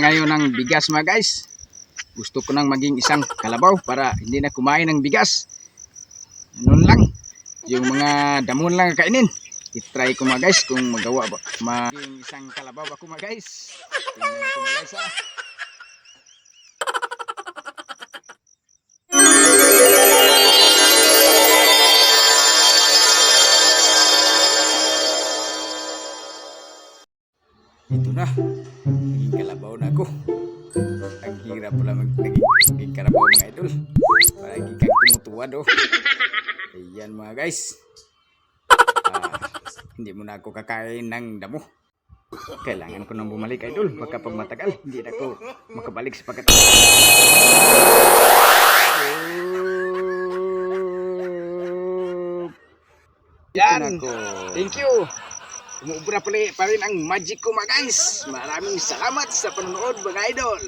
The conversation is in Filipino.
ngayon ng bigas mga guys. Gusto ko nang maging isang kalabaw para hindi na kumain ng bigas. Ano lang, yung mga damon lang kainin. I-try ko mga guys kung magawa ba. Maging isang kalabaw ako mga guys. Tingnan ko mga guys ha. Ito na, naging kalabaw na ako. Ang hirap pala maging kalabaw mga idol. Parang kang tumutuwad oh. Ayan mga guys. Hindi mo na ako kakain ng damo. Kailangan ko nang bumalik idol. Baka pag matagal, hindi na ako makabalik sa pagkatapos. Yan, thank you. Umubra pa rin ang magic ko mga guys. Maraming salamat sa panonood mga idol.